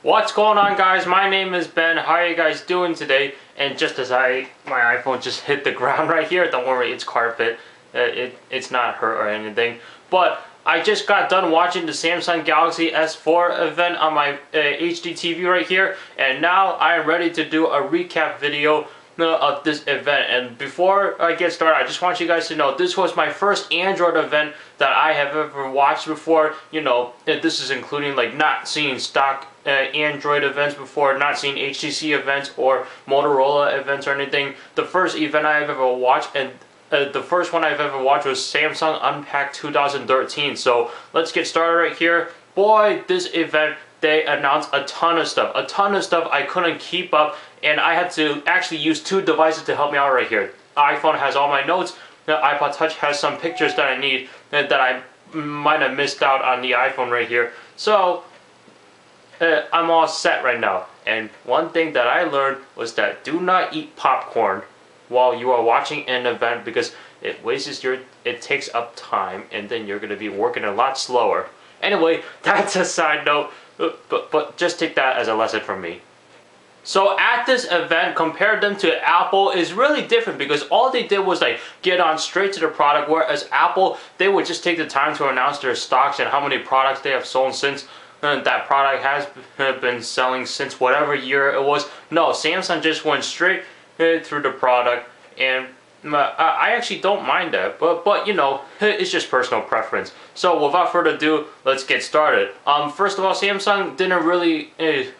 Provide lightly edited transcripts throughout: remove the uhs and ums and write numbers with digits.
What's going on, guys? My name is Ben. How are you guys doing today? And just as my iPhone just hit the ground right here, don't worry, it's carpet. It's not hurt or anything. But I just got done watching the Samsung Galaxy S4 event on my HD TV right here, and now I am ready to do a recap video of this event. And before I get started, I just want you guys to know this was my first Android event that I have ever watched before. You know, this is including like not seeing stock Android events before, not seeing HTC events or Motorola events or anything. The first event I've ever watched, and the first one I've ever watched, was Samsung Unpacked 2013. So let's get started right here. Boy, this event, they announced a ton of stuff I couldn't keep up, and I had to actually use two devices to help me out right here. iPhone has all my notes, the iPod Touch has some pictures that I need that I might have missed out on the iPhone right here. So I'm all set right now. And one thing that I learned was that do not eat popcorn while you are watching an event, because it takes up time, and then you're going to be working a lot slower. Anyway, that's a side note, but just take that as a lesson from me. So at this event, compared them to Apple, is really different, because all they did was like get on straight to the product, whereas Apple, they would just take the time to announce their stocks and how many products they have sold since that product has been selling since whatever year it was. No, Samsung just went straight through the product, and I actually don't mind that, but you know, it's just personal preference. So without further ado, let's get started. First of all, Samsung didn't really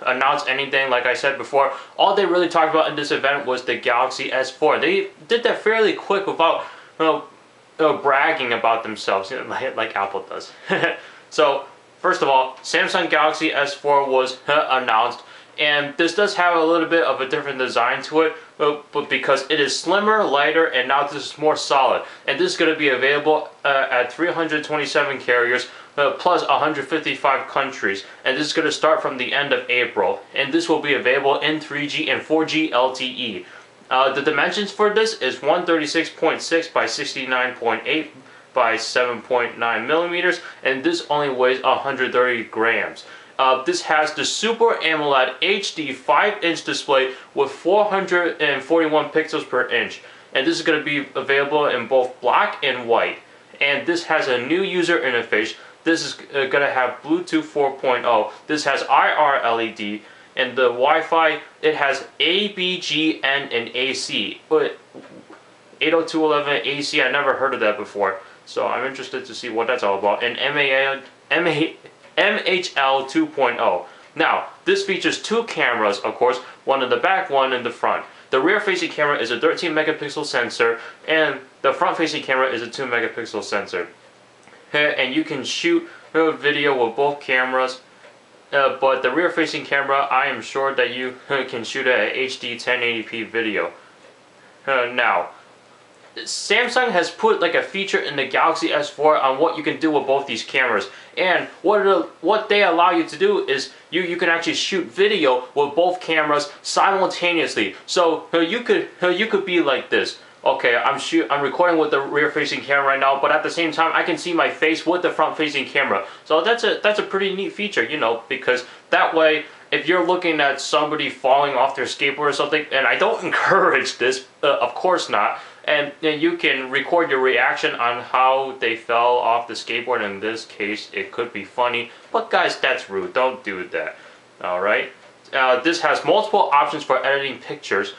announce anything. Like I said before, all they really talked about in this event was the Galaxy S4. They did that fairly quick without bragging about themselves, you know, like Apple does. So first of all, Samsung Galaxy S4 was announced, and this does have a little bit of a different design to it, but because it is slimmer, lighter, and now this is more solid. And this is going to be available at 327 carriers, plus 155 countries. And this is going to start from the end of April. And this will be available in 3G and 4G LTE. The dimensions for this is 136.6 by 69.8 by 7.9 millimeters, and this only weighs 130 grams. This has the Super AMOLED HD 5-inch display with 441 pixels per inch, and this is going to be available in both black and white. And this has a new user interface. This is going to have Bluetooth 4.0. This has IR LED, and the Wi-Fi, it has ABGN and AC. But 802.11 AC, I never heard of that before, so I'm interested to see what that's all about. And MHL 2.0. Now, this features two cameras, of course, one in the back, one in the front. The rear-facing camera is a 13 megapixel sensor, and the front-facing camera is a 2 megapixel sensor. And you can shoot video with both cameras, but the rear-facing camera, I am sure that you can shoot at HD 1080p video. Now, Samsung has put like a feature in the Galaxy S4 on what you can do with both these cameras, and what they allow you to do is you can actually shoot video with both cameras simultaneously. So you could be like this. Okay, I'm recording with the rear-facing camera right now, but at the same time I can see my face with the front-facing camera. So that's a pretty neat feature, you know, because that way, if you're looking at somebody falling off their skateboard or something, and I don't encourage this, of course not, and then you can record your reaction on how they fell off the skateboard. In this case, it could be funny, but guys, that's rude. Don't do that. Alright? This has multiple options for editing pictures,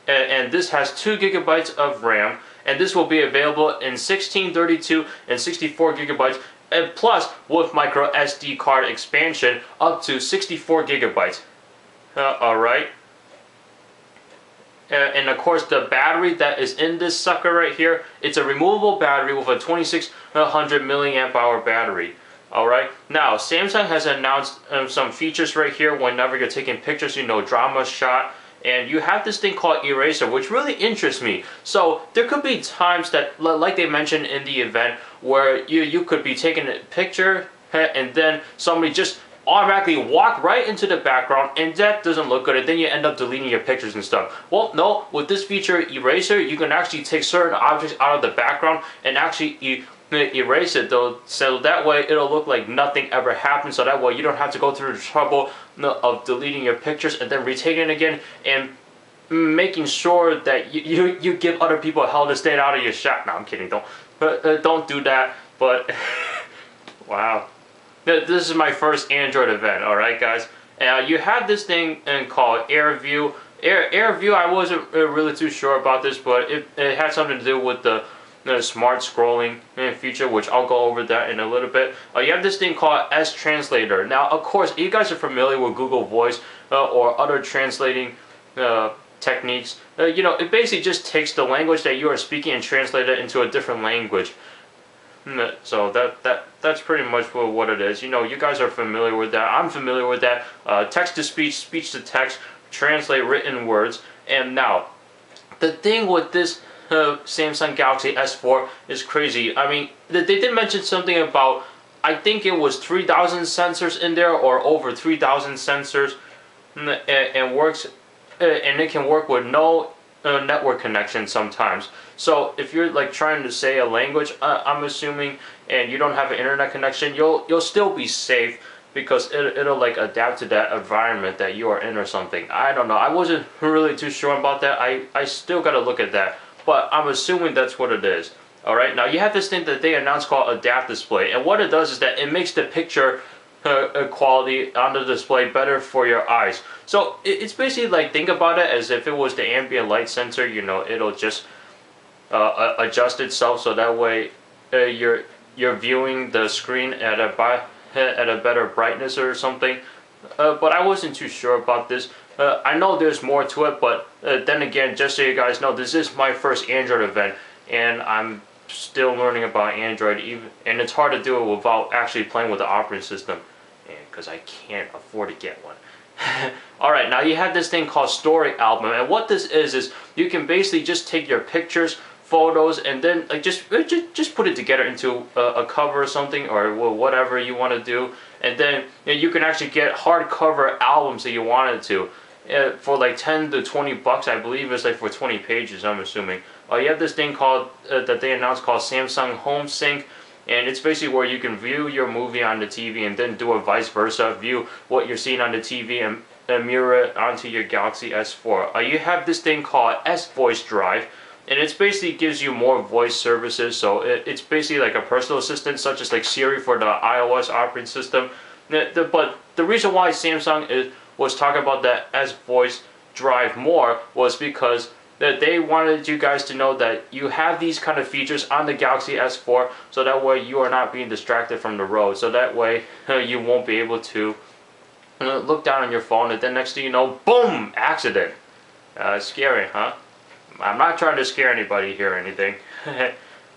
and this has 2 gigabytes of RAM, and this will be available in 16, 32, and 64 gigabytes, and plus with micro SD card expansion up to 64 gigabytes. Alright? And of course, the battery that is in this sucker right here, it's a removable battery with a 2600 milliamp hour battery. Alright, now Samsung has announced some features right here whenever you're taking pictures, you know, drama shot. And you have this thing called eraser, which really interests me. So there could be times that, like they mentioned in the event, where you could be taking a picture and then somebody just automatically walk right into the background, and that doesn't look good, and then you end up deleting your pictures and stuff. Well, no, with this feature eraser, you can actually take certain objects out of the background and actually erase it though, so that way it'll look like nothing ever happened, so that way you don't have to go through the trouble of deleting your pictures and then retaking it again and making sure that you give other people hell to stay out of your shot. No, I'm kidding. Don't do that. But wow, this is my first Android event. All right, guys. You have this thing called AirView. AirView, I wasn't really too sure about this, but it had something to do with the smart scrolling feature, which I'll go over that in a little bit. You have this thing called S Translator. Now, of course, you guys are familiar with Google Voice or other translating techniques. You know, it basically just takes the language that you are speaking and translate it into a different language. So that's pretty much what it is. You know, you guys are familiar with that. I'm familiar with that. Text to speech, speech to text, translate written words. And now, the thing with this Samsung Galaxy S4 is crazy. I mean, they did mention something about, I think it was 3,000 sensors in there, or over 3,000 sensors, and works, and it can work with no network connection sometimes. So if you're like trying to say a language, I'm assuming, and you don't have an internet connection, you'll still be safe, because it'll like adapt to that environment that you are in or something. I don't know. I wasn't really too sure about that. I still gotta look at that, but I'm assuming that's what it is. All right. Now you have this thing that they announced called Adapt Display, and what it does is that it makes the picture quality on the display better for your eyes. So it's basically like, think about it as if it was the ambient light sensor. You know, it'll just adjust itself so that way you're viewing the screen at a better brightness or something. But I wasn't too sure about this. I know there's more to it, but then again, just so you guys know, this is my first Android event, and I'm still learning about Android, and it's hard to do it without actually playing with the operating system, because I can't afford to get one. Alright, now you have this thing called Story Album, and what this is you can basically just take your pictures, photos, and then like just put it together into a cover or something, or whatever you want to do, and then you can actually get hardcover albums that you wanted to for like 10 to 20 bucks. I believe it's like for 20 pages, I'm assuming. You have this thing called that they announced called Samsung Home Sync, and it's basically where you can view your movie on the TV and then do a vice versa, view what you're seeing on the TV and mirror it onto your Galaxy S4. You have this thing called S Voice Drive, and it basically gives you more voice services. So it's basically like a personal assistant, such as like Siri for the iOS operating system. But the reason why Samsung was talking about that S Voice Drive more was because that they wanted you guys to know that you have these kind of features on the Galaxy S4, so that way you are not being distracted from the road. So that way you won't be able to look down on your phone, and then next thing you know, boom, accident. Scary, huh? I'm not trying to scare anybody here or anything.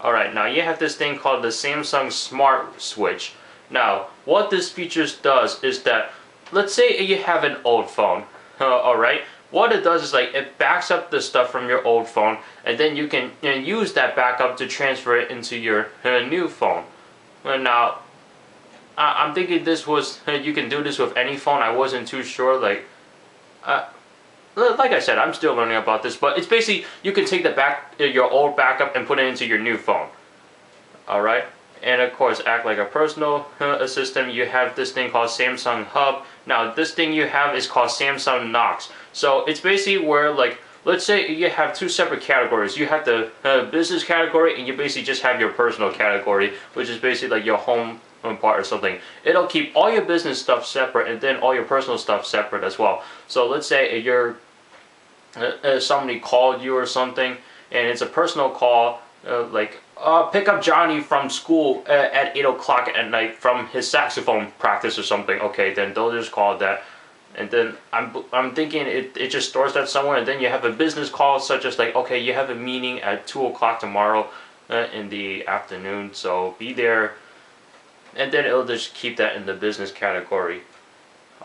Alright, now you have this thing called the Samsung Smart Switch. Now, what this feature does is that, let's say you have an old phone, alright? What it does is like it backs up the stuff from your old phone, and then you can use that backup to transfer it into your new phone. Now, I'm thinking this was, you can do this with any phone. I wasn't too sure, like I said, I'm still learning about this, but it's basically you can take your old backup and put it into your new phone. Alright? And of course, act like a personal assistant. You have this thing called Samsung Hub. Now, this thing you have is called Samsung Knox. So it's basically where, like, let's say you have two separate categories. You have the business category, and you basically just have your personal category, which is basically like your home part or something. It'll keep all your business stuff separate, and then all your personal stuff separate as well. So let's say you're somebody called you or something, and it's a personal call, like pick up Johnny from school at 8 o'clock at night from his saxophone practice or something. Okay, then they'll just call that, and then I'm thinking it just stores that somewhere, and then you have a business call such as like, okay, you have a meeting at 2 o'clock tomorrow in the afternoon, so be there, and then it'll just keep that in the business category.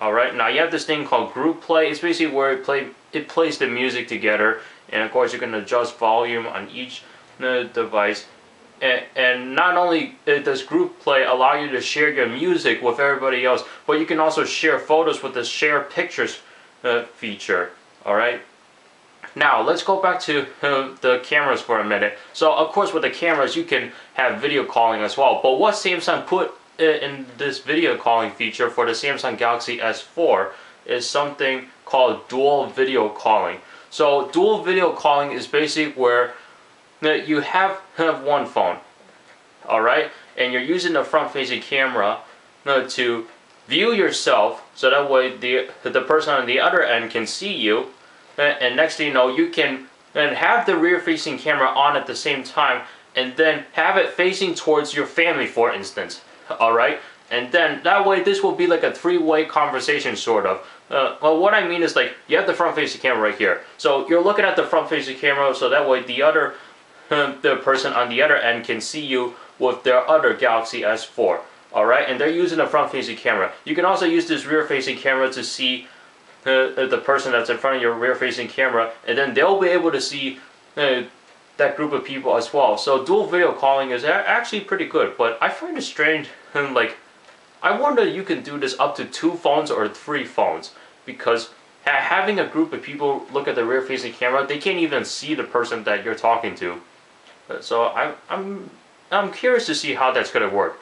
Alright, now you have this thing called Group Play. It's basically where it plays the music together, and of course you can adjust volume on each device. And not only does Group Play allow you to share your music with everybody else, but you can also share photos with the Share Pictures feature. Alright, Now let's go back to the cameras for a minute. So of course with the cameras you can have video calling as well, but what Samsung put in this video calling feature for the Samsung Galaxy S4 is something called dual video calling. So dual video calling is basically where you have one phone, alright, and you're using the front facing camera to view yourself, so that way the person on the other end can see you, and next thing you know you can have the rear facing camera on at the same time and then have it facing towards your family, for instance, alright, and then that way this will be like a three-way conversation sort of. Well, what I mean is, like, you have the front facing camera right here, so you're looking at the front facing camera so that way the person on the other end can see you with their other Galaxy S4. Alright, and they're using a front-facing camera. You can also use this rear-facing camera to see the person that's in front of your rear-facing camera, and then they'll be able to see that group of people as well. So dual video calling is actually pretty good, but I find it strange, like, I wonder you can do this up to 2 phones or 3 phones, because having a group of people look at the rear-facing camera, they can't even see the person that you're talking to. So I'm curious to see how that's going to work.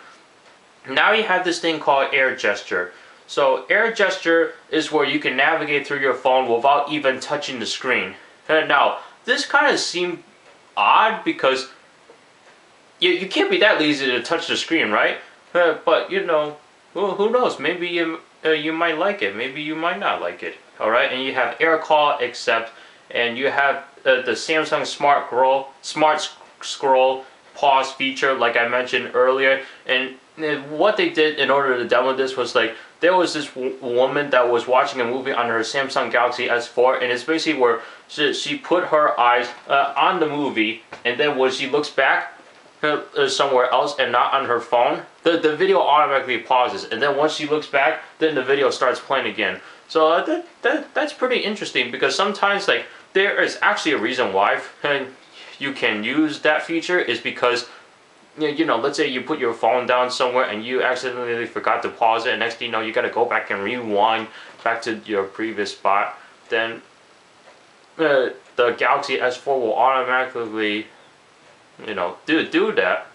Now you have this thing called Air Gesture. So Air Gesture is where you can navigate through your phone without even touching the screen. Now, this kind of seemed odd because you can't be that lazy to touch the screen, right? But you know, who knows? Maybe you might like it. Maybe you might not like it. All right, and you have Air Call Accept, and you have the Samsung Smart Scroll Pause feature, like I mentioned earlier. And what they did in order to demo this was, like, there was this woman that was watching a movie on her Samsung Galaxy S4, and it's basically where she put her eyes on the movie, and then when she looks back somewhere else and not on her phone, the video automatically pauses, and then once she looks back, then the video starts playing again. So that's pretty interesting, because sometimes, like, there is actually a reason why you can use that feature, is because, you know, let's say you put your phone down somewhere and you accidentally forgot to pause it, and next thing you know you gotta go back and rewind back to your previous spot. Then the Galaxy S4 will automatically, you know, do that,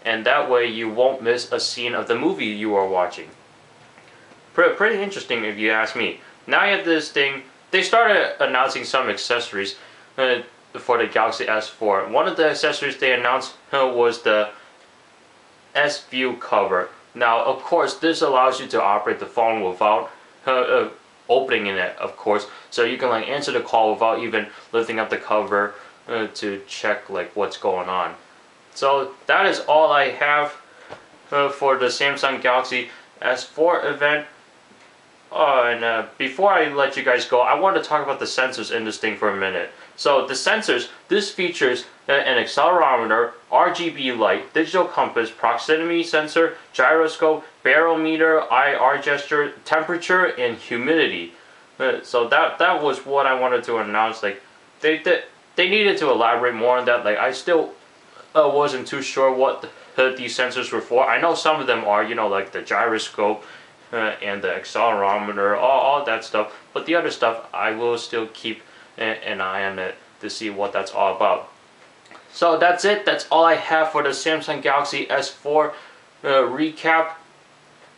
and that way you won't miss a scene of the movie you are watching. Pretty interesting if you ask me. Now you have this thing. They started announcing some accessories for the Galaxy S4. One of the accessories they announced was the S View cover. Now, of course, this allows you to operate the phone without opening it, of course, so you can, like, answer the call without even lifting up the cover to check, like, what's going on. So that is all I have for the Samsung Galaxy S4 event. And before I let you guys go, I want to talk about the sensors in this thing for a minute. So the sensors, this features an accelerometer, RGB light, digital compass, proximity sensor, gyroscope, barometer, IR gesture, temperature, and humidity. So that was what I wanted to announce. Like, they needed to elaborate more on that. Like, I still wasn't too sure what these sensors were for. I know some of them are, you know, like the gyroscope and the accelerometer, all that stuff. But the other stuff, I will still keep an eye on it to see what that's all about. So that's it. That's all I have for the Samsung Galaxy S4 recap.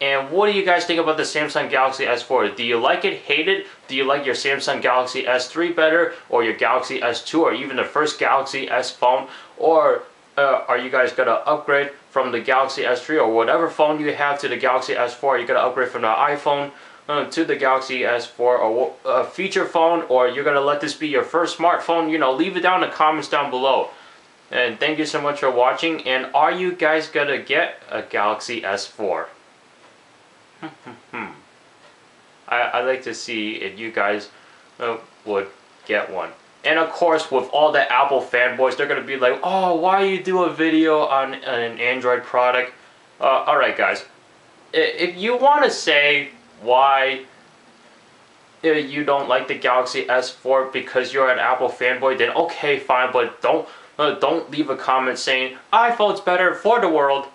And what do you guys think about the Samsung Galaxy S4? Do you like it, hate it? Do you like your Samsung Galaxy S3 better, or your Galaxy S2, or even the first Galaxy S phone? Or are you guys going to upgrade from the Galaxy S3 or whatever phone you have to the Galaxy S4? Are you going to upgrade from the iPhone to the Galaxy S4 or a feature phone? Or you're going to let this be your first smartphone? You know, leave it down in the comments down below. And thank you so much for watching. And are you guys going to get a Galaxy S4? I'd like to see if you guys would get one. And of course, with all the Apple fanboys, they're going to be like, oh, why you do a video on an Android product? Alright guys, if you want to say why you don't like the Galaxy S4 because you're an Apple fanboy, then okay, fine, but don't leave a comment saying, iPhone's better for the world.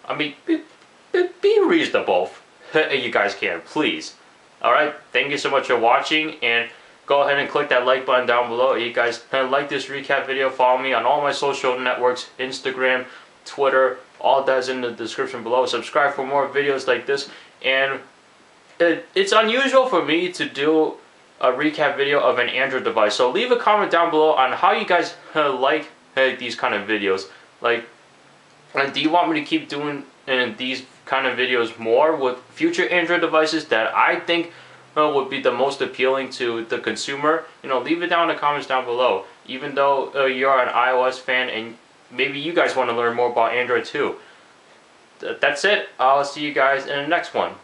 I mean, be reasonable. You guys can, please. Alright, thank you so much for watching, and go ahead and click that like button down below. You guys like this recap video, follow me on all my social networks, Instagram, Twitter, all that's in the description below. Subscribe for more videos like this. And it's unusual for me to do a recap video of an Android device, so leave a comment down below on how you guys like these kind of videos. Like, do you want me to keep doing these kind of videos more with future Android devices that I think would be the most appealing to the consumer? You know, leave it down in the comments down below. Even though you're an iOS fan and maybe you guys want to learn more about Android too. That's it. I'll see you guys in the next one.